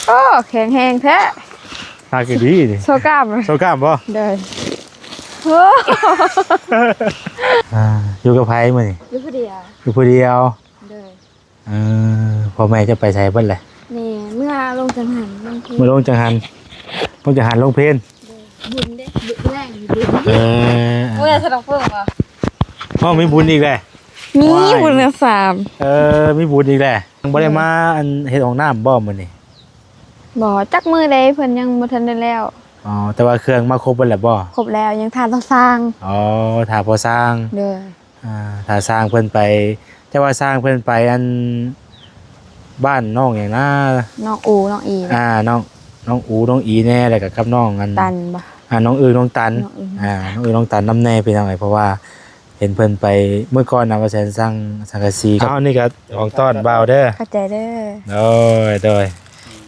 โอ้แข็งแห้งแท้หากี่ดีนี่โซกล้ามเลยโซกล้ามบ่เด้อโอ้ อยู่กับไผมื้อนี่อยู่ผู้เดียวอยู่ผู้เดียวเด้อพ่อแม่จะไปใช้เบิ่นแหละนี่เมื่อลงจังหันลงเพล เมื่อลงจังหันลงเพลนบุญเด้บุญแรงบุญเมื่อสนองเพิ่งป่ะมีบุญอีกแหละมีบุญละมีบุญอีกแหละบ่ได้มาอันเฮ็ดห้องน้ำบ่มื้อนี้บ่จักมือใดเพิ่นยังบ่ทันได้แล้วแต่ว่าเครื่องมาครบเบิดแล้วบ่ครบแล้วยังทานต้องสร้างถ้าพอสร้างเด้อถ้าสร้างเพิ่นไปแต่ว่าสร้างเพิ่นไปอันบ้านน้องหยังนะน้องอูน้องอีน้องอูน้องอีแน่แล้วก็กับน้องอันตันบ่น้องน้องตันน้องน้องตันนำแน่พี่น้องเพราะว่าเห็นเพิ่นไปเมื่อก่อนนะว่าแสนสร้างสังกะสีนี่ก็ของต้อนบ่าวเด้อเข้าใจเด้อโดย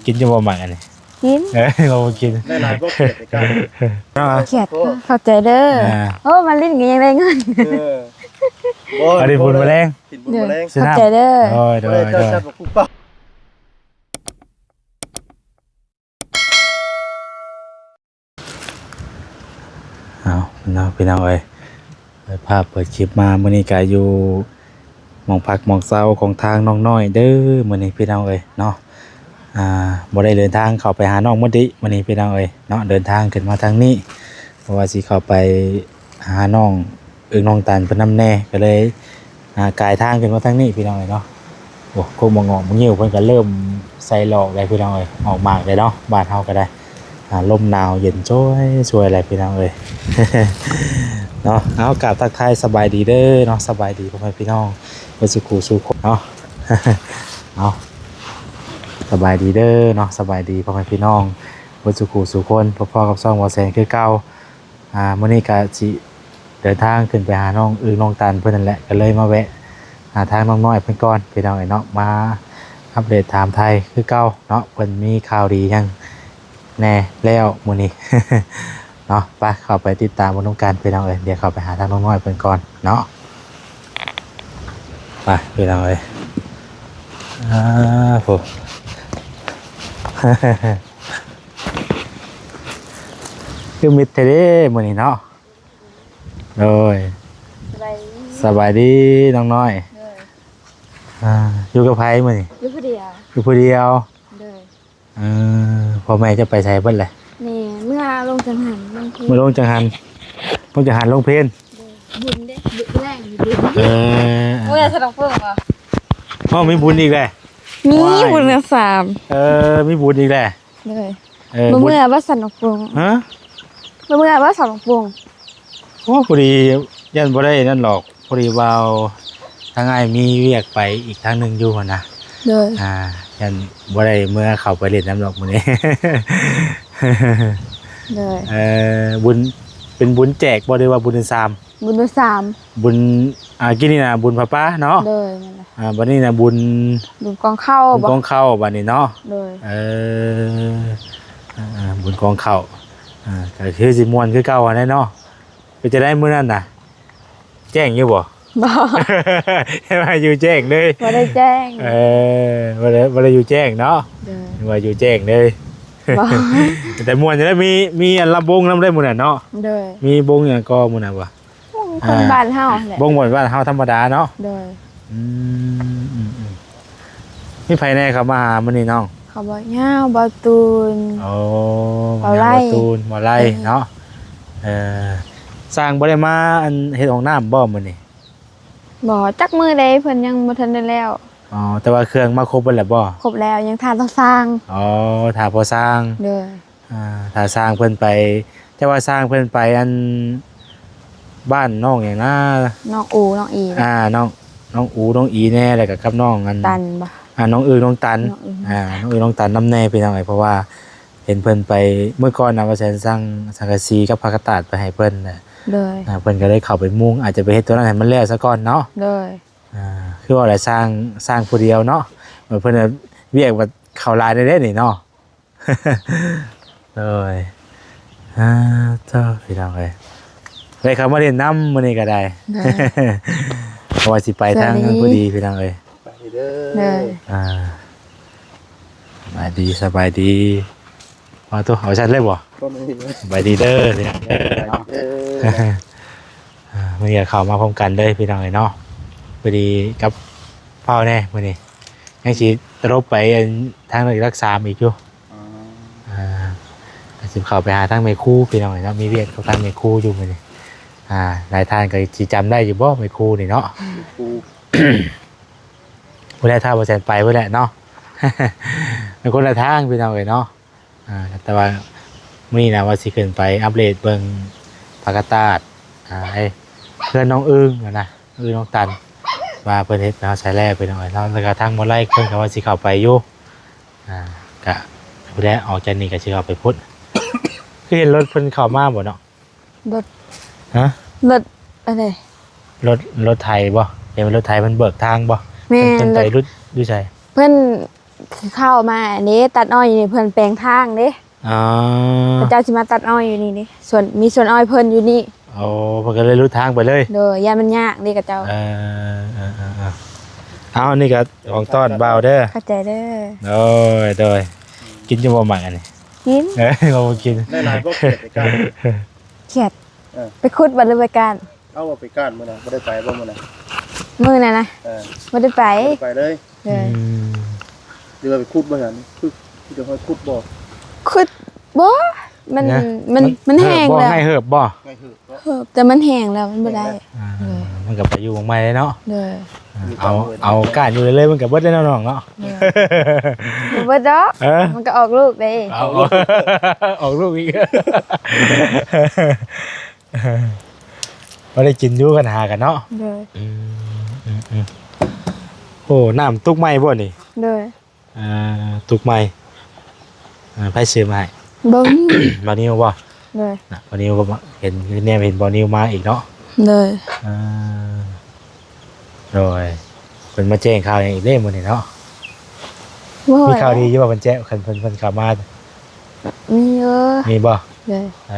กินจะบ่หมักอันนี้กินเรากินได้หลายพวกเขียดกันเขียดเข้าใจเด้อมาลิ้นกันยังได้เงินอันนี้บุญแมลงเข้าใจเด้อโดยพี่น้องเอ้ยภาพเปิดคลิปมามื้อนี้ก็อยู่หม่องพักหม่องเซาของทางน้องน้อยเด้อมื้อนี้พี่น้องเอ้ยเนาะบ่ได้เดินทางเข้าไปหาน้องมดดิมื้อนี้พี่น้องเอ้ยเนาะเดินทางขึ้นมาทางนี้เพราะว่าสิเข้าไปหาน้องน้องตันเพิ่นนำแน่ก็เลยกายทางขึ้นมาทางนี้พี่น้องเอ้ยเนาะโอ้คงบ่งอกบ่งิ้วเพิ่นก็เริ่มใส่หลอกได้พี่น้องเอ้ยออกมากเลยเนาะบ้านเฮาก็ได้ลมหนาวเย็นช่วยอะไรพี่น้องเอ้ย เนาะเอากราบทักทายสบายดีเด้อเนาะสบายดีพ่อแม่พี่น้องเพิ่นสุขสู่คนเนาะ เอาสบายดีเด้อเนาะสบายดีพ่อแม่พี่น้องเพิ่นสุขสู่คนพ่อๆกับซ่องบ่แสงคือเก่ามื้อนี้ก็สิเดินทางขึ้นไปหาน้องน้องตันเพิ่นนั่นแหละก็เลยมาแวะหาทางน้องน้อยเพิ่นก่อนพี่น้องเนาะมาอัปเดตถามไทยคือเก่าเนาะเพิ่นมีข่าวดียังแน่แล้วมื้อนี้ เนาะไปเข้าไปติดตามบนน้องการไปน้องเอ๋ยเดี๋ยวเข้าไปหาทางน้องน้อยเพิ่นก่อนเนาะไปไปน้องเอ๋ยโห คือมิดเทเด้มื้อนี้เนาะโดยสบายดีน้องน้อยอยู่กับไผมื้อนี้อยู่ผู้เดียวอยู่ผู้เดียวเด้อพ่อแม่จะไปใช้เพิ่นแหละนี่เมื่อลงจังหันลงเพล เมื่อลงจังหันลงเพลนบุญเด้บุญแรงบุญเมื่อสนองเพิ่งป่ะมีบุญอีกแหละมีบุญละมีบุญอีกแหละเลยเมื่อว่าสนองเพิ่งเมื่อว่าสนองเพิ่งพอดียันบ่ได้นั่นหรอกพอดีว่าทางไงมีเวียกไปอีกทางนึงอยู่หั่นนะเลยยันบ่ได้เมื่อเข้าไปเล่นน้ำหรอกมื้อนี้บุญเป็นบุญแจกบ่ได้ว่าบุญสามบุญบุญกินนี่นะบุญพระป้าเนาะเลยบัดนี้นะบุญกองข้าวกองข้าวบัดนี้เนาะเลยบุญกองข้าวก็คือสิม่วนคือเก่าอันนั้นเนาะไปจะได้มื้อนั้นน่ะแจ้งอยู่บ่ให้มาอยู่แจ้งเลยบ่ได้แจ้งบ่ได้อยู่แจ้งเนาะว่าอยู่แจ้งเลยแต่มวนจะได้มีอันลำบงลำได้หมดน่ะเนาะมีบงอย่างก็หมดน่ะบ่คนบ้านเฮาแหละบงหมดบ้านเฮาธรรมดาเนาะมีไผแน่ครับมามื้อนี้น้องเขาบ่ยาวบ่ตูนบ่ไล่บ่ไล่เนาะสร้างบ่ได้มาอันเฮ็ดห้องน้ำบ่มื้อนี้บ่จักมือใดเพิ่นยังบ่ทันได้แล้วแต่ว่าเครื่องมาครบเบิดแล้วบ่ครบแล้วยังทานต้องสร้างถ้าพอสร้างเด้อถ้าสร้างเพิ่นไปแต่ว่าสร้างเพิ่นไปอันบ้านน้องหยังนะน้องอูน้องอีน้องอูน้องอีแน่แล้วก็กับน้องอันตันบ่น้องน้องตันน้องน้องตันนำแน่พี่น้องเพราะว่าเห็นเพิ่นไปเมื่อก่อนนะว่าแสนสร้างสังกะสีกับผักกาดตาดไปให้เพิ่นน่ะเลยเพิ่นก็ได้เข้าไปมุ่งอาจจะไปเฮ็ดตัวนั้นให้มันแล้วซะก่อนเนาะเลยคือว่าอะไรสร้างผู้เดียวเนาะเหมือนเพิ่นเรียกว่าเข้าลายได้นี่เนาะเลยเจ้าพี่น้องเอ้ยไปเขามาเล่นน้ำมื้อนี้ก็ได้เพราะว่าสิไปทางผู้ดีพี่น้องเอ้ยไปเด้อไป สบายดีมาตัวเอาฉันเลยบ่ ก็ไม่มี สบายดีเด้อเนี่ยเมื่อกี้เข้ามาพร้อมกันเลยพี่น้องเนาะพอดีกับพ่อแน่มื้อนี้ยังสิตรบไปทางรักษาอีกอยู่สิเข้าไปหาทางแม่ครูพี่น้องเนาะมีเวียกกับทางแม่ครูอยู่มื้อนี้หลายท่านก็สิจำได้อยู่บ่แม่ครูนี่เนาะ กู บ่ได้ถ้าบ่แซนไปบ่ได้เนาะ เป็นคนละทางพี่น้องเนาะแต่ว่ามื้อนี้นะว่าสิขึ้นไปอัปเดตเบิ่งภาคตาดไอ้เพื่อนน้องอึ้งนะอึ้งน้องตันว่าเพิ่นเฮ็ดเนาะใช้แลไปหน่อยแล้วก็ทางบ่ไล่เพิ่นก็ว่าสิเข้าไปอยู่ก็ผู้ใดออกจากนี่ก็สิเข้าไปพุทธ คือเห็นรถเพิ่นเข้ามาบ่เนาะ รถ ฮะ รถอะไร รถไทยบ่เห็นว่ารถไทยมันเบิกทางบ่ แม่ เพิ่น ร ไป ถ รุดอยู่ไส เพื่อนเข้ามาอันนี้ตัดอ้อยอยู่นี่เพื่อนแปลงทางเด้ อ๋อ พระเจ้าสิมาตัดอ้อยอยู่นี่นี่ส่วนมีส่วนอ้อยเพิ่นอยู่นี่ โอ้เพิ่นก็เลยรุดทางไปเลย เด้อย่ามันยากนี่กับเจ้า เอานี่ก็ของต้อนเบาเด้อ เข้าใจเด้อ โดยกินจะบ่หมักอันนี้ กิน เราบ่กิน ได้หลายก็เกิดไปก้าน เขียดไปขุดบัตรบริการ เอาไปก้านมื้อน่ะบ่ได้ไปบ่มื้อน่ะ มื้อน่ะนะ บ่ บ่ได้ไป ไปเลย เด้อ หรือว่าไปขุดบ่หั่นคือจะค่อยขุดบ่ ขุดบ่มันแห้ง บ่ แล้ว ง่ายเหิบบ่ ไงคือ แต่มันแห้งแล้วมันบ่ได้ มันก็ไปอยู่ของใหม่เลยเนาะ เด้อ เอาก้านอยู่เลยมันก็เบิดได้เนาะน้องเนาะ บ่เบิดดอก เออ มันก็ออกลูกได้ เอาออกลูกอีกบ่ได้กินอยู่กันหากันเนาะ เด้อ โอ้น้ำตุกไม้บ่นี่ เด้อ ตุกไม้ไผซื้อมาให้ บ่ บ่นิวบ่ เด้อ น่ะบ่นิวก็เห็นเนี่ยเห็นบ่นิวมาอีกเนาะ เด้อ โดยเพิ่นมาแจ้งข่าวอย่างอีกเด้มื้อนี้เนาะ บ่ มีข่าวดีอยู่ว่าเพิ่นแจ้งเพิ่นเข้ามา มีเยอะ มีบ่ เด้อ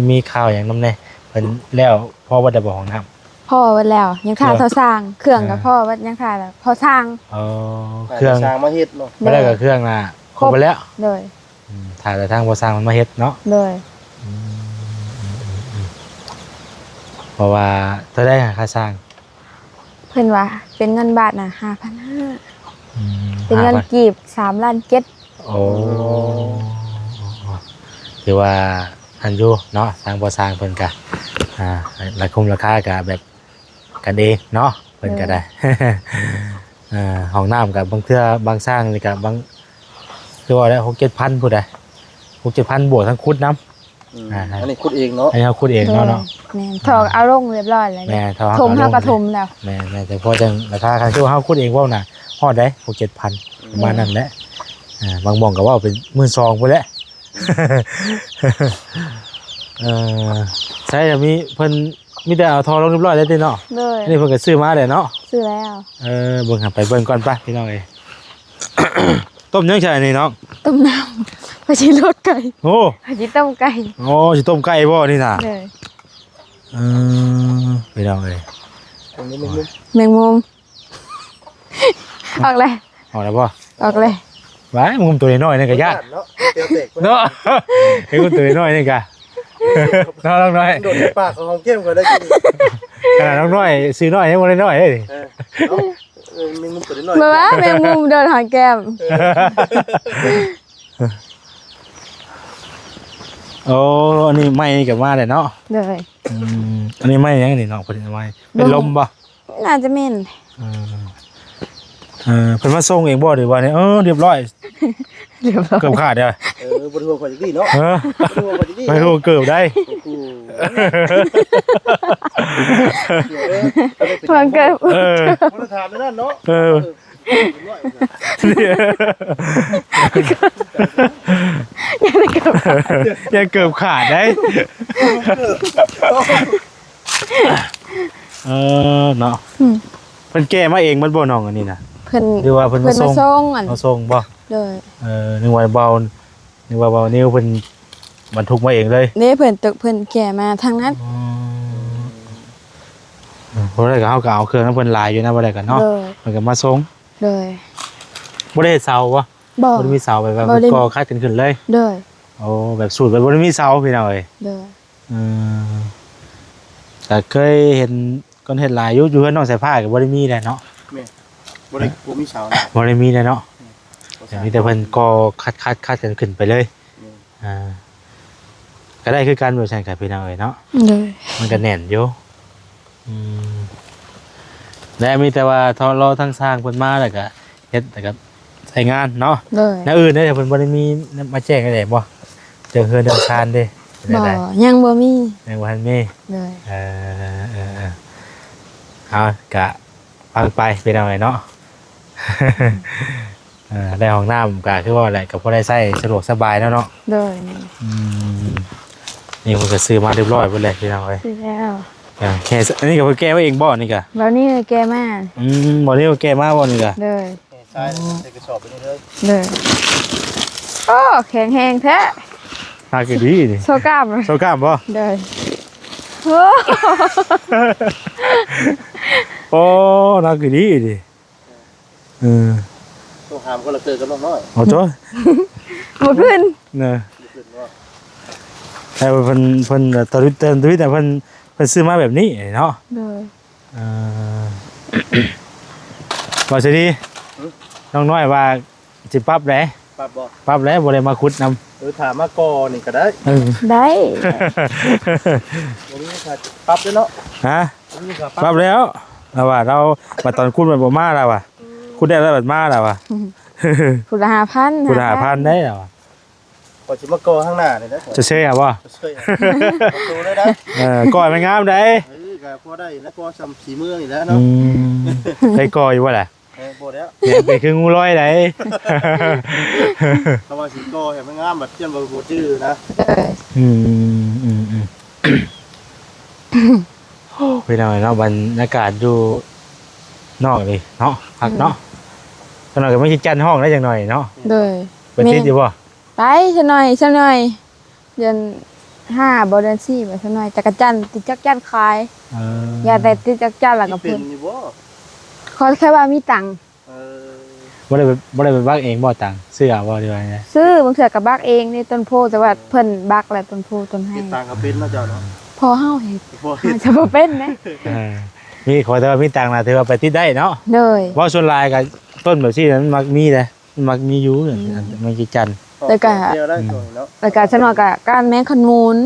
มีข่าวหยังนำแน่เพิ่นแล้วพ่อบ่ได้บอกของน้ำ พ่อไว้แล้วยังขาดเท่าสร้างเครื่องกับพ่อว่ายังขาดพอสร้าง เครื่อง สร้างมาเฮ็ดเนาะ บ่ได้กับเครื่องน่ะครบไปแล้ว เลย ถ้าแต่ทางบ่สร้างมันมาเฮ็ดเนาะ เลย เพราะว่าเท่าได้ค่าสร้าง เพิ่นว่าเป็นเงินบาทน่ะ5,500เป็นเงินกีบ3 ล้านเจ็ด โอ้คือว่าอันอยู่เนาะทางบ่สร้างเพิ่นก็ราคาก็แบบกันเองเนาะเพิ่นก็ได้ ห้องน้ำกับบางเทื่อบางสร้างนี่กับบางคือว่าได้6-7,000พูดได้6-7,000บวกทั้งคุดน้ำ อันนี้ขุดเองเนาะ อันนี้เขาคุดเองเนาะ แม่นถอกเอาลงเรียบร้อยแล้ว แม่ทอ ถมเฮากระถมแล้ว แม่แต่พอจังราคาทางชั่วเฮาคุดเองว่าน่ะฮอดได้6-7,000ประมาณนั้นแหละบางหม่องก็ว่าเป็น12,000พุ่นแหละ ใช่จะมีเพิ่นมีแต่เอาทอลงเรียบร้อยแล้วติเนาะ เลย อันนี้เพิ่นก็ซื้อมาแล้วเนาะ ซื้อแล้ว เบิ่งหาไปเบิ่งก่อนป่ะพี่น้องเอ้ย ต้มยังใช่นี่น้อง ต้มน้ำ ไปชิลดไก่ โอ้ ไปชิต้มไก่ โอ้สิต้มไก่บ่นี่น่ะ เลย พี่น้องเอ้ย ตรงนี้มัน แมงมุมออกเลย เอาแล้วบ่ ออกเลย ไว้มุมตัวน้อยๆนี่ก็ญาติ เนาะเตียวเตก เนาะไอ้มุมตัวน้อยๆนี่ก็น้องน้อย โดดในปากของหอมเข้มก็ได้กิน ขนาดน้องน้อยซื้อน้อยยังบ่ได้น้อยเด้ มีมุมตัวน้อย มาว่าแมงมุมเดินหาแก้ม โอ้อันนี้ไม้นี่ก็มาแล้วเนาะ เลย อันนี้ไม้ยังนี่เนาะเพิ่นไม้เป็นลมบ่ น่าจะเม่น เพิ่นมาส่งเองบ่หรือว่าเนี่ยเรียบร้อย เรียบร้อย เกือบขาดเด้อ บ่ทัวข่อยจักดีเนาะบ่ทัวข่อยจักดี ไม่รู้เกือบได้ เพิ่งเกิด บ่ถามนั่นเนาะ ยังเกือบขาดได้เนาะเพิ่นแก้มาเองมันบ่น้องอันนี้นะ เพิ่น หรือว่าเพิ่น เพิ่นมาส่งอัน เอาส่งบ่ เลย นึกว่าเบานิ้วเพิ่นบรรทุกมาเองเลย นี่เพิ่นตึกเพิ่นแก่มาทางนั้น บ่ได้ก็เฮาก็เอาเครื่องนั้นเพิ่นลายอยู่นะบ่ได้กันเนาะ เลย มันก็มาส่ง เลย บ่ได้เฮ็ดเสาบ่ บ่ บ่ได้มีเสาแบบว่า บ่ได้ ก่อคัดกันขึ้นเลย เด้อ โอ้แบบสูตรแบบบ่ได้มีเสาพี่น้องเอ้ย เด้อ อืมแต่เคยเห็นคนเฮ็ดหลายอยู่เฮือนน้องสายผ้าก็บ่ได้มีแหละเนาะ แม่บ่ได้บ่มีเสานะ บ่ได้มีแหละเนาะแต่มีแต่เพิ่นก่อคัดกันขึ้นไปเลยอ่าก็ได้คือการแบบซั่นกับพี่น้องเอ้ยเนาะ เด้อ มันก็แน่นอยู่อืมและมีแต่ว่าทอรอทั้งสร้างเพิ่นมาแล้วก็เฮ็ดแต่ก็ใช้งานเนาะ เด้อ แนวอื่นเด้เพิ่นบ่ได้มีมาแจ้งได้บ่เจอเฮือนเดินคานเด้ได้ บ่ ได้ ยังบ่มี ยังบ่ทันมี เด้อ เอากะฟังไปเป็นเอาไงเนาะ ได้ห้องน้ำกะคือว่าอะไรกับพอได้ใช้สะดวกสบายแล้วเนาะ เด้อ อืมนี่ผมก็ซื้อมาเรียบร้อยหมดเลยพี่น้องเอ้ย สิแล้ว แค่อันนี้ก็เพิ่นแก้ไว้เองบ่นี่กะ แล้วนี่แกมา บ่นี่ก็แก้มาบ่นี่กะ เด้อ ใช่ใส่กระสอบไปนี่เลย เด้อโอ้แข็งแฮงแท้ น่าคือดีนี่ โซกล้ามเลย โซกล้ามบ่ เด้อโอ้ โอ้น่าคือดีดิเออ ต้องหามก็ละเกิดกับน้องน้อย เอาจ้ะ บ่ขึ้น เนอะ ขึ้นว่า แต่เพิ่นตอนนี้แต่เพิ่นซื้อมาแบบนี้เนาะ เด้อ เอ่อ บอกสิดีน้องน้อยว่าจิปรับแหล้ ปรับบ่ ปรับแล้วบ่ได้มาคุดนำ ถามมาก่อนี่ก็ได้ ได้ วันนี้ค่ะปรับด้วยเนาะ ฮะ วันนี้ก็ ปรับแล้วเราว่าเรามาตอนคุดมันบ่มาแล้วว่ะคุดได้แล้วบัดมาแล้วว่ะ ผู้ละ5,000 คุด5,000ได้แล้วว่ะ พอสิมาก่อข้างหน้านี่นะ จะเซ่บ่ ช่วยประตูได้นะ ก่อยมันงามได้ ก็พอได้แล้วพอซ้ำสีเมืองนี่แล้ว อื เนาะ มไปก่อยว่าล่ะ บ่แล้ว เนี่ยไปคืองูร้อยได้ คำว่าสีก่อเห็นมันงามแบบเจียนบ่จื้อนะ อืมโอ้ไปหน่อยเนาะบรรยากาศอยู่นอกนี่เนาะพักเนาะตอนนั้นก็ไม่ใช่จันห้องได้จังหน่อยเนาะ เด้อ ไปติดอยู่บ่ ไปซะหน่อยซะหน่อยเดือน5บ่เดือน4บ่ซะหน่อยจักรจันทร์ติดจักรจันทร์ขาย อย่าแต่ติดจักรจันทร์แล้วก็ เป็ เพิ่ น น นี่บ่ ขอแค่ว่ามีตังค์ เออ บ่ได้ไปบักเองบ่ตังเสื้อบ่ดีว่าไง ซื้อบางเทื่อก็บักเองในต้นโพแต่ว่าเพิ่นบักแล้วต้นโพต้นให้ ติดต่างกับเป็นเนาะเจ้าเนาะ พอเฮาเฮ็ด บ่เฮ็ด จะบ่เป็นนะ มีขอแต่ว่ามีตังค์น่ะถือว่าไปติดได้เนาะ เลย เพราะส่วนหลายก็ต้นแบบซี่นั้นมักมีเลยมันมักมีอยู่มันสิจัน เที่ยวได้ตัวเนาะ แล้วก็ฉันว่าก็การแมงขนุน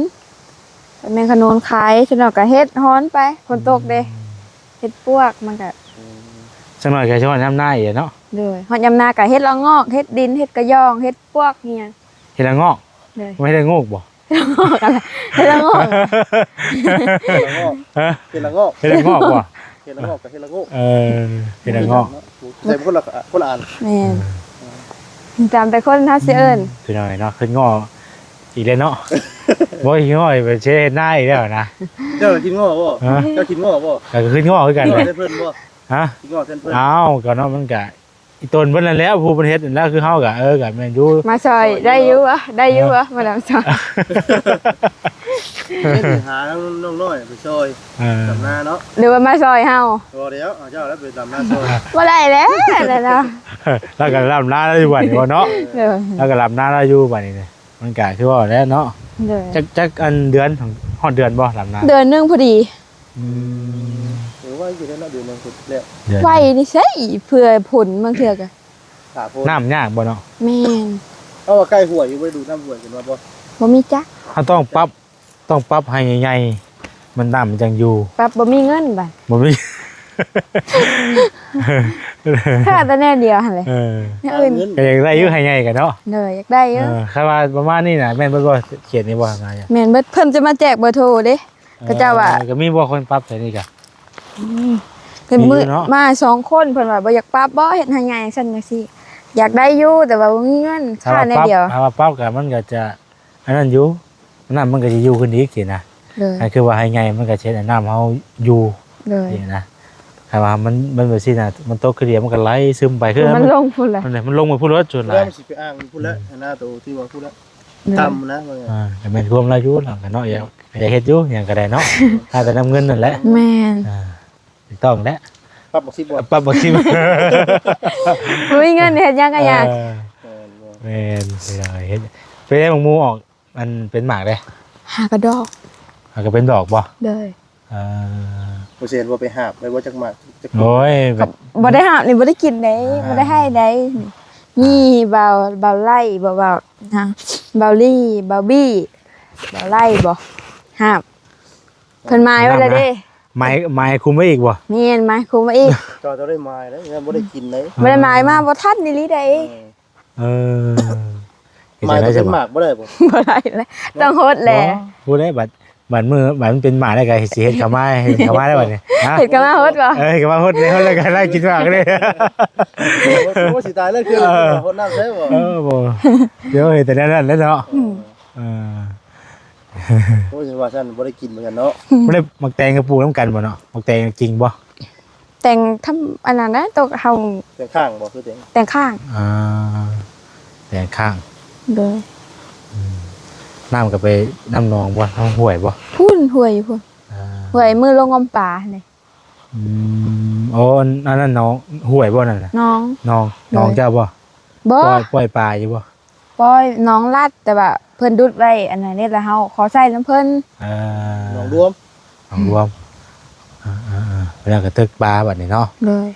แมงขนุนขายฉันว่าก็เฮ็ดฮ้อนไปฝนตกเด้เฮ็ดปวกมันก็ สักหน่อยก็สิว่าน้ำหน้าอีกเนาะ เลยฮอดยามนาก็เฮ็ดละงอกเฮ็ดดินเฮ็ดกระยองเฮ็ดปวกเฮียง เฮ็ดละงอก เลย ไม่ได้งอกบ่ งอกอะไรเฮ็ดละงอก ฮะ เฮ็ดละงอก เฮ็ดละงอกบ่ เฮ็ดละงอกกับเฮ็ดละงอก เฮ็ดละงอก ใส่คนละอัน แม่นตามแต่คนถ้าสิเอิ้น คือหน่อยเนาะขึ้นงอกอีกแล้วเนาะบ่อีกงอกไปเช็ดหน้าอีกแล้วนะ เจ้ากินงอกบ่เจ้ากินงอกบ่ ก็ขึ้นงอกคือกัน กินง เล อย กเพิ่นบ่ ฮะ กินงอกเพิ่น อ้าวก็เนาะมันก็อีต้นเพิ่นนั่นแหล้วผู้เพิ่นเฮ็ดนั่นแหล้วคือเฮาก็ก็แม่นอยู่ มาซอยได้อยู่วะได้อยู่วะมาดามซอย เฮ็ดหาน้องน้อยไปซอยดำนาเนาะ หรือว่ามาซอยเฮา บ่เดี๋ยวเจ้าแล้วไปดำนาซอย บ่ได้แล้วนั่นน่ะ แล้วก็ลำหน้าได้อยู่บัดนี้บ่เนาะ เด้อ แล้วก็ลำหน้าได้อยู่บัดนี้เนี่ยมันก็คือว่าแล้วเนาะ เด้อ จักอันเดือนของฮอดเดือนบ่ลำหน้า เดือนหนึงพอดี หรือว่าอยู่ในนั้นเดือนนึงสุดแล้ว เดือน ไว้นี่ใช่เพื่อผลบางเทื่อก็ ขาโพ น้ำยากบ่เนาะ แม่น เอาว่าใกล้หัวอยู่ไปดูน้ำหัวกันว่าบ่ บ่มีจัก เขาต้องปรับให้ใหญ่ๆมันน้ำมันจังอยู่ ปรับบ่มีเงินบัด บ่มี ค่าแต่แน่เดียวหั่นแหละ เออ อย่างอื่น เงิน ก็อยากได้อยู่ให้ใหญ่กันเนาะ เด้ออยากได้เยอะ ถ้าว่าประมาณนี้น่ะแม่นเบิ่บ่เขียนนี่บ่ว่าไง แม่นเบิดเพิ่นจะมาแจกเบอร์โทรเด้ ก็เจ้าว่า ก็มีบ่คนปรับใส่นี่ก็ เพิ่นมื้อ มีอยู่เนาะ มา2คนเพิ่นว่าบ่อยากปรับบ่เฮ็ดให้ใหญ่ซั่นจังซี่อยากได้อยู่แต่ว่าบ่มีเงินค่าแน่เดียว ถ้าว่าปรับก็มันก็จะอันนั้นอยู่น้ำมันก็จะอยู่ขึ้นอีกสินะ เลย อันคือว่าให้ใหญ่มันก็เช็ดให้น้ำเฮาอยู่ เลย นี่นะถ้าว่ามันแบบซี่น่ะมันตกคือเดียวมันก็ไหลซึมไปคือ มันลงพุ่นแหละ มันลงไปพูดรถจนหลา แล้ว ย มันสิไปอ้างพูดแล้วหน้าตัวที่ว่าพูดแล้ว เลย ต่ำนะว่าไง แต่เป็นรวมรายอยุ่หลังกันเนาะอย่าเฮ็ดอยุ่อย่างก็ได้เนาะถ้าแต่นำเงินนั่นแหละ แม่น ถูกต้องแล้ว ปรับบอกสิบ่ ปั๊บบ่คิด บ่มีเงินเฮ็ดหยังก็อยาก เออ แม่นไปเลยเฮ็ดไปได้บักมูออกมันเป็นหมากเด้ หากระดอก อาจจะเป็นดอกบ่ เลย เอ่อ บ่เสียนบ่ไปหาบไปบ่จักหมากจัก โอ้ยแบ กับบ บ่ได้หานี่บ่ได้กินได้บ่ได้ให้ได้นี่เบาไล่เบาฮะเบาลี่เบาบี้เบาไล่บ่หาบเพิ่นหมายไว้แล้วเด้ ไม้คุมไว้อีกบ่ แม่นไหมคุมมาอีก จอจะได้ไม้แล้วยังบ่ได้กินเลย บ่ได้หมายมาบ่ทันนี่ลิได้ เออ ไม้ก็เป็นหมากบ่ได้บ่ บ่ได้แล้วต้องโฮดแหละ พูดได้บัดมือบัดมันเป็นหมาได้ไงสิเฮ็ดเขามาเฮ็ดเขามาได้บัดนี้ฮะ เฮ็ดก็มาโฮดบ่ เฮ็ดเขามาฮดเลยฮดเลยกันไล่กินหมากเลย โอ้สิตายแล้วคือคนน้ำใช่บ่ บ่เดี๋ยวเฮ็ดแต่นั้นแล้วเนาะเออ โอ้สิว่าซั่นบ่ได้กินเหมือนกันเนาะ บ่ได้มักแตงกับปูน้ำกันบ่เนาะมักแตงจริงบ่ แต่งทำอันนั้นนะตกเฮา แต่ข้างบ่คือแต่ง แต่งข้าง อ่าแตงข้าง เลย น้ำก็ไปน้ำหนองบ่น้ำห้วยบ่ พุ่นห่วยอยู่พุ่น อ่า ห่วยมือลงงมป่านี่ อ๋ออันนั้นน้องห้วยบ่นั่นน่ะ น้อง น้องเจ้าบ่ บ่ ปล่อยปลาอยู่บ่ ปอยน้องลัดแต่ว่าเพิ่นดุดไว้อันนั้นนี่แล้วเฮาขอใส่น้ำเพิ่น หนองรวม น้องรวมแล้วก็ตึกปลาบัดนี้เนาะ เลย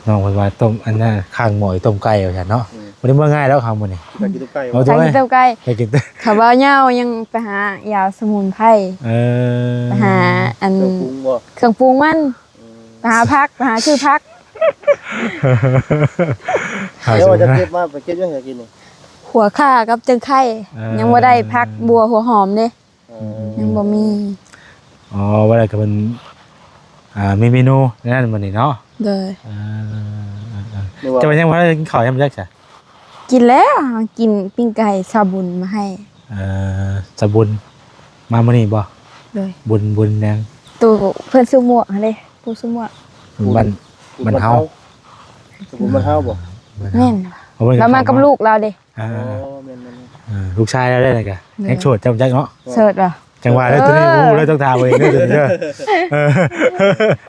น้องเพิ่นว่าต้มอันนั้นข้างหมอยต้มไก่เอาซั่นเนาะบ่ได้เมื่อง่ายแล้วครับมื้อนี้ ไปกินตุ๊กไก่ เอา ใส่เต้าไก่ ไปกินตึก ถ้าว่าเหย้ายังไปหายาสมุนไพรไปหาอัน เครื่องปรุงบ่ เครื่องปรุงมันไปหาพักไปหาชื่อพัก เดี๋ยวว่าจะเก็บมาไปเก็บยังไงกินนี่ หัวข่ากับจังไข่ยังบ่ได้พักบัวหัวหอมเด้ยังบ่มี อ๋อว่าอะไรก็เป็นมีเมนูนั่นมื้อนี้เนาะ เลย นี่ว่า จะไปยังว่ากินข้าวยามจักจ้ะ กินแล้วกินปิ้งไก่ชาบุญมาให้ สะบุญมามื้อนี้บ่ เลย บุญแดง ตัวเพิ่นซื้อหมวกหั่นเด้ผู้ซื้อหมวก บ้านเฮา สมุนมันเฮาบ่ แม่นแล้วมากับลูกเราเด้ อ๋อแม่น ลูกชายแล้วได้เลยกะแอกโชดจำจักเนาะ เสิร์ชว่ะ จังหวะแล้วตัวนี้รู้แล้วต้องถามเองเด้อเด้อ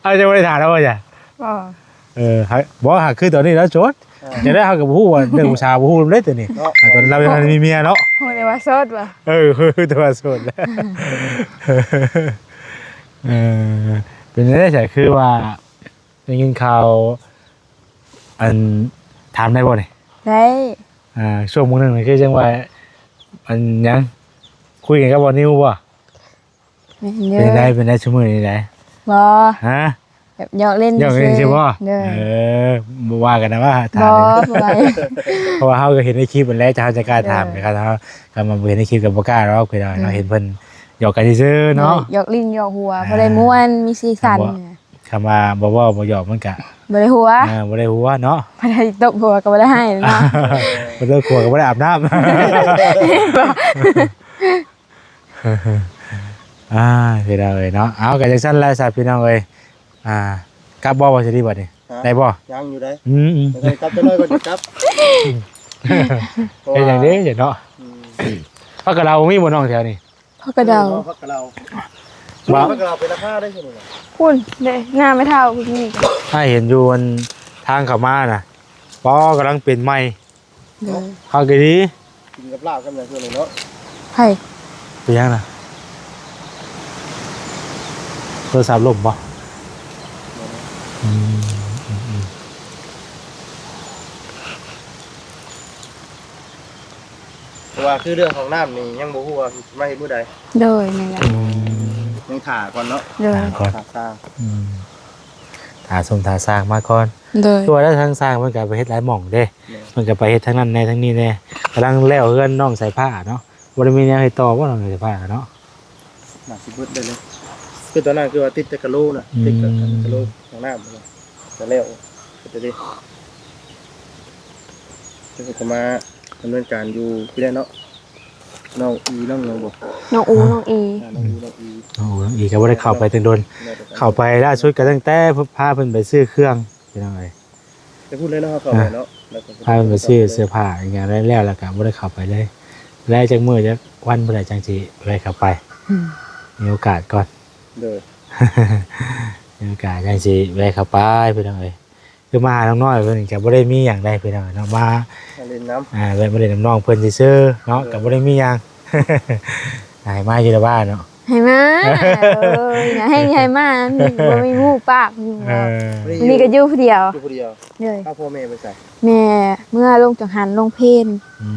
เอาจะบ่ได้ถามแล้วว่าจ้ะ บ่ บ่หากคือตอนนี้แล้วโจทย์จะได้เฮากับฮู้ว่าเรื่องผู้ชายบ่ฮู้เลยตัวนี้ตอนเรายังมีเมียเนาะ ฮู้ได้ว่าเสิร์ชว่ะ คือตัวโสดแล้วเป็นได้ใช่คือว่าได้ยินข่าวอันถามได้บ่นี่ ได้ ช่วงมื้อนึงนี่คือจังว่าอันยังคุยกันกับบ่นิวบ่ แม่นเย เป็น อะ ได้ชั่วโมงนี้ได้ บ่ ฮะ แบบหยอกเล่น ยอกเล่นใช่บ่ เด้อ บ่ว่ากันนะว่าถาม บ่ เลย บ่ เพราะว่าเฮาก็เห็นในคลิปมันแล้วจะเฮาจะกล้าถามนะครับเฮาก็มาเห็นในคลิปก็บ่กล้าหรอกคือเราเห็นเพิ่นหยอกกันซื่อๆเนาะ หยอกลิ้นหยอกหัวบ่ได้ม่วนมีสีสัน คำว่าบ่เว้าบ่หยอกมันก็ บ่ได้หัว บ่ได้หัวเนาะ บ่ได้ตบหัวก็บ่ได้ให้เนาะ บ่ได้ครัวก็บ่ได้อาบน้ำพี่น้องเอ้ยเนาะเอาก็จังซั่นแหละซะพี่น้องเอ้ยกลับบ่ว่าสิดีบัดนี้ได้บ่ ยังอยู่ได้ อืม เดี๋ยวกลับจะน้อยก็จะกลับ เป็นอย่างนี้เนาะเพราะกับเรามีบ่น้องแถวนี้ พ่อกระเดา พักกะเรา ว่า พักกะเราเป็นราคาได้ใช่ไหม พุ่นเด้หน้าไม่เท่าพวกนี้ ถ้าเห็นอยู่บนทางเข้ามาน่ะปอกำลังเป็นใหม่ เด้อ เข้ากี่ดี กินกับลาบกันอย่างเช่นเนาะ ไผ เป็นยังน่ะโทรศัพท์ล่มบ่อืม เพราะว่าคือเรื่องของน้ำนี่ยังบ่ฮู้ว่ามาเฮ็ดมื้อใด เด้อนี่แหละ ยังถ่าก่อนเนาะ เด้อ ก่อน ถ่าสร้าง ถาสมถาสร้างมาก่อน เด้อ ตัวแล้วทางสร้างมันก็ไปเฮ็ดหลายหม่องเด้มันก็ไปเฮ็ดทั้งนั้นในทั้งนี้แน่กำลังแล้วเฮือนน้องใส่ผ้าเนาะบ่ได้มีแนวให้ต่อบ่น้องใส่ผ้าเนาะ น่าสิเบิดได้เลยคือตอนนั้นคือว่าติดแต่กะโหลน่ะติดกับกะโหลของน้ำเลยจะแล้วจะได้จะมาดำเนินการอยู่ที่ได้เนาะน้องอีน้องบ่ น้องอูน้องอี น้องอีน้องอี โอ้อีกก็บ่ได้เข้าไปถึงโดนเข้าไปล่าสุดก็ตั้งแต่พาเพิ่นไปซื้อเครื่องพี่น้องเอ้ย จะพูดเลยเนาะเข้าไปเนาะ พาเพิ่นไปซื้อเสื้อผ้าอย่างเงี้ยแล้วแล้วก็บ่ได้เข้าไปเลยแล้วจักมื้อจักวันบ่ได้จังสิได้เข้าไปมีโอกาสก่อน เด้อ มีโอกาสจังสิได้เข้าไปพี่น้องเอ้ย คือมาน้องน้อยเพิ่นก็บ่ได้มีหยังได้พี่น้องเนาะมา เล่นน้ เว้นบ่ได้น้องเพิ่นซื่อๆเนาะก็บ่ได้มีหยัง ให้มาอยู่ในบ้านเนาะ ให้มาอย่าให้มานี่บ่มีหมู่ปากอยู่ เออ นี่ก็อยู่ผู้เดียว อยู่คนเดียว เลย ถ้าพ่อแม่ไปใส่ แม่เมื่อลงจังหันลงเพน อื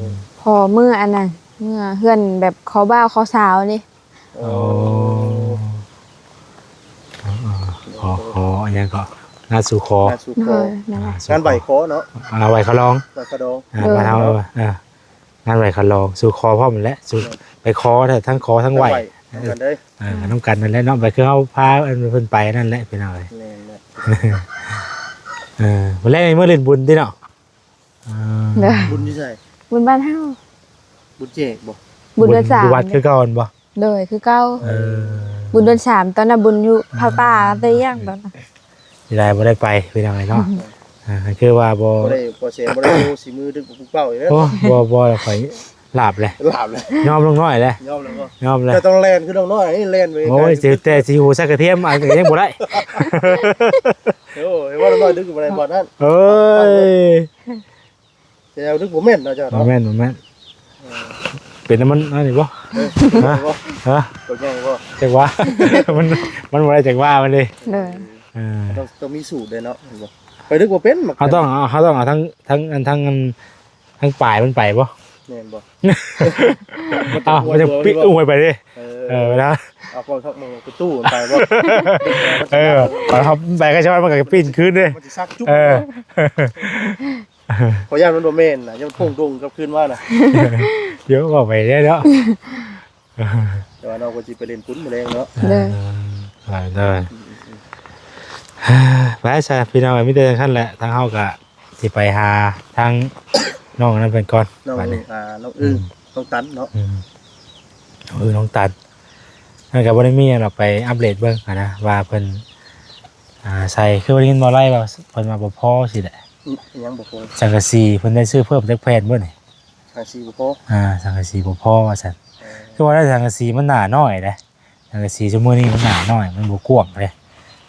ม พอเมื่ออันนั้นเมื่อเฮือนแบบเขาบ้าวเขาสาวนี่ โอ้ขออันยังก็งานสู่ขอ งานสู่ เล ขอย นั่นแหละ งานใบขอเนาะ เอาไว้เขาลอง ใบกระดอง มาเอางานไหวเขาลองสู่คอพ่อมันแหละสู่ไปคอทั้งคอทั้งไหว กันได้ น้ำกันนั่นแหละเนาะไปคือเขาพาเพิ่นไปนั่นแหละเป็นอะไร แน่น วันแรกเมื่อเล่นบุญที่เนาะ เลย บุญที่ใส่ บุญบ้านเฮา บุญเจกบ่ บุญเดือนสาม วัดคือเก่าบ่ เลยคือเก้าบุญเดือนสามตอนน่ะบุญอยู่พาป่าเตียงตอนนั้น ที่ได้บ่ได้ไปเป็นอะไรเนาะคือว่าบ่ ได้บ่เสียบ่ได้ดูสีมือดึกปุ๊บเป้าอยู่เด้ โอ้บ่ข่อยหลับเลย หลับเลย ยอมลงน้อยเลย ยอมแล้วก็ ยอมเลย แต่ต้องแล่นคือน้องน้อยนี่แล่นไป โอ้ยแต่สิหูสักกระเทียมอันยังบ่ได้ โอ้ยว่าน้องน้อยดึกบ่ได้บ่นั่น เอ้ย แต่เอาดึกบ่แม่นเนาะเจ้า บ่ เนาะ แม่นบ่แม่นเป็นน้ำมันอันนี้บ่ ฮะ ฮะ ตัวใหญ่บ่ จักว่า มันบ่ได้จักว่ามันเลย เลย ต้องมีสูตรเลยเนาะไปดึกบ่เป็น เขาต้องเอาทั้งปลายมันไปบ่ แม่นบ่ มันจะปิอวยไปดิไปนะ เอาพอทักมึงไปตู้ไปบ่ ตอนเขาไปก็ใช่ว่ามันก็ปิ้นขึ้นด้วย มันสิซักจุ๊บพอย่านมันบ่แม่นน่ะยังพุ่งดงกับคืนว่าน่ะ เยอะกว่าไปได้แล้ว แต่ว่าเราก็สิไปเล่นปุ้นมื้อแรงเนาะ เลย ได้ไปซะพี่น้องมีแต่ขั้นแหละทางเฮาก็สิไปหาทางน้องนั้นเป็นก่อน น้อง บัดนี้ น้องอึ้งน้องตันเนาะ น้องตัดนั่นก็บ่ได้มีหรอกไปอัปเดตเบิ่งนะว่าเพิ่นใส่คือว่าได้ยินบ่ไล่ว่าเพิ่นมาบ่พอสิแหละ ยังบ่พอ สังกะสีเพิ่นได้ซื้อเพิ่มจักแผ่นบ่นี่ ทางซีบ่พอ สังกะสีบ่พอว่าซั่นคือว่าได้สังกะสีมันหนาน้อยเด้สังกะสีชั่วโมงนี้มันหนาน้อยมันบ่กว้างเด้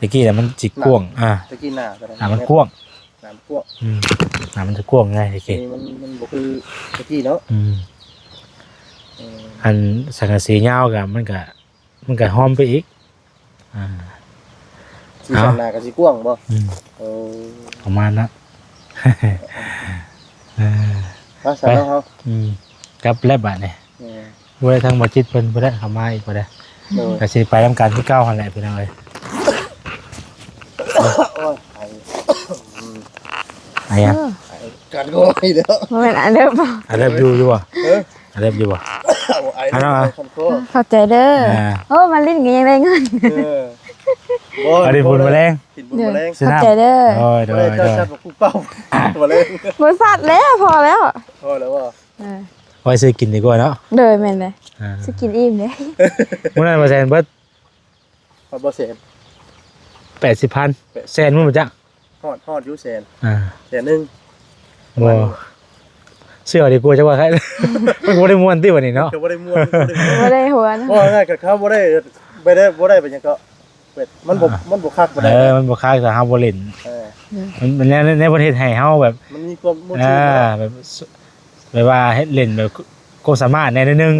ตะกี้น่ะมันจิกกว้างตะกี้หน้าก็ได้ มันกว้าง น้ำกว้าง มันจะกว้างไงตะกี้ นี่มันบ่คือตะกี้เนาะ อันสังกะสียาวก็มันก็หอมไปอีกสีสันหน้าก็สิกว้างบ่ประมาณนั้น ภาษาเฮา กับแลบอ่ะเนี่ยบ่ได้ทางบ่จิตเพิ่นบ่ได้เข้ามาอีกบ่ได้ก็สิไปนํกันที่เก่าหั่นแหละพี่น้องเอ้ยไอ้ยัง กันก็ไอ้เด้อ บ่แม่นอันเด้อบ่ อันเริ่มอยู่บ่อันเริ่มอยู่บ่ ไอ้เด้อคนโค เข้าใจเด้อโอ้มาลิ้นก็ยังได้เงิน อันนี้บุญแมลง กินบุญแมลง เข้าใจเด้อ โอ้ยโดย เจ้าชาติผู้เป้าแมลง บ่สัตว์แล้วพอแล้ว พอแล้วว่า ไว้ซื้อกินดีกว่าเนาะ เด้อแม่นเลยสิกินอิ่มเด้ มื้อนั้นมาแซนเบิด พอบ่แสน 80,000แซนมื้อบ่จัก ฮอดอยู่แสน 1 แสนนึง บ่เชื่อดีกว่าจักว่าใครมันบ่ได้ม่วนติวันนี้เนาะ ก็บ่ได้ม่วน บ่ได้หัวนะ บ่ง่ายกับเขาบ่ได้เป็นหยังก็เป็ดมันบ่คักบ่ได้ มันบ่ค้าแต่เฮาบ่เล่นมันในประเทศให้เฮาแบบ มันมีความมุ่งมั่น แบบว่าเฮ็ดเล่นแบบโกสามารถแน่นิดนึง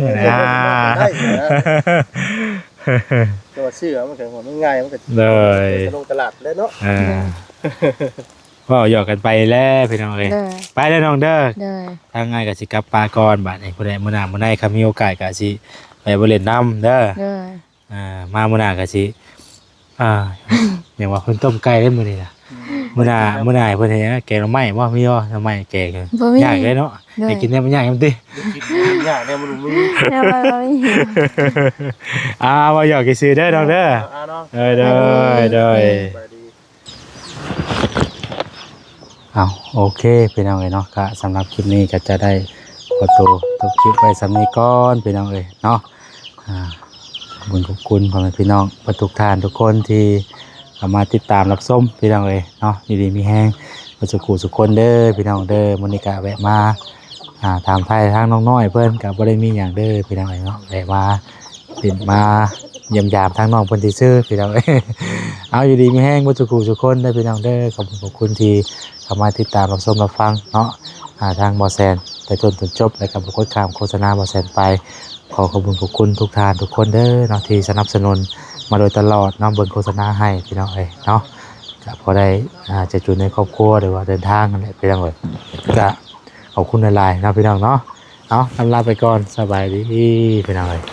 ตัวเชื่อมันก็มันง่ายมันก็ เลย ลงตลาดแล้วเนาะ ว่าหยอกกันไปแล้วพี่น้องเอ้ยไปเด้อน้องเด้อ เด้อ ทางง่ายก็สิกลับปลาก่อนบัดนี้ผู้ใดมื้อหน้ามื้อใดคันมีโอกาสก็สิไปบ่เล่นน้ำเด้อ เด้อ มามื้อหน้าก็สิอย่างว่าเพิ่นต้มไก่ได้มื้อนี้ล่ะมื้อหน้าเพิ่นเฮ็ดแกงหน่อไม้บ่มีบ่หน่อไม้แกงยากเลยเนาะให้กินได้มันยากมันติ ยากเนี่ยมันมี แล้วบ่มี ว่าหยอกซื่อเด้อน้องเด้อเด้อเอาโอเคพี่น้องเอ้ยเนาะก็สำหรับคลิปนี้ก็จะได้ขอตัวจบคลิปไว้สำนี้ก่อนพี่น้องเอ้ยเนาะบุญขอบคุณพ่อแม่พี่น้องทุกท่านทุกคนที่เข้ามาติดตามรับชมพี่น้องเอ้ยเนาะดีๆมีแห้งสุขคนเด้อพี่น้องเด้อมื้อนี้ก็แวะมาถามไทยทางน้องน้อยเพิ่นก็บ่ได้มีหยังเด้อพี่น้องเอ้ยเนาะแวะมาติดมา เยี่ยมยามทางน้องเพิ่นซื่อๆพี่น้องเอ้ย เอาอยู่ดีมีแห้งบ่ทุกคู่ทุกคนเด้อพี่น้องเด้อขอบคุณที่เข้ามาติดตามรับชมรับฟังเนาะทางบ่แซนแต่จนจบแล้วก็บ่กดข้ามโฆษณาบ่แซนไปขอขอบคุณทุกท่านทุกคนเด้อเนาะที่สนับสนุนมาโดยตลอดเนาะเบิ่งโฆษณาให้พี่น้องเอ้ยเนาะก็พอได้จะอยู่ในครอบครัวหรือว่าเดินทางนั่นแหละพี่น้องเอ้ยก็ขอบคุณหลายๆเนาะพี่น้องเนาะเอาลาไปก่อนสบายดีพี่น้องเอ้ย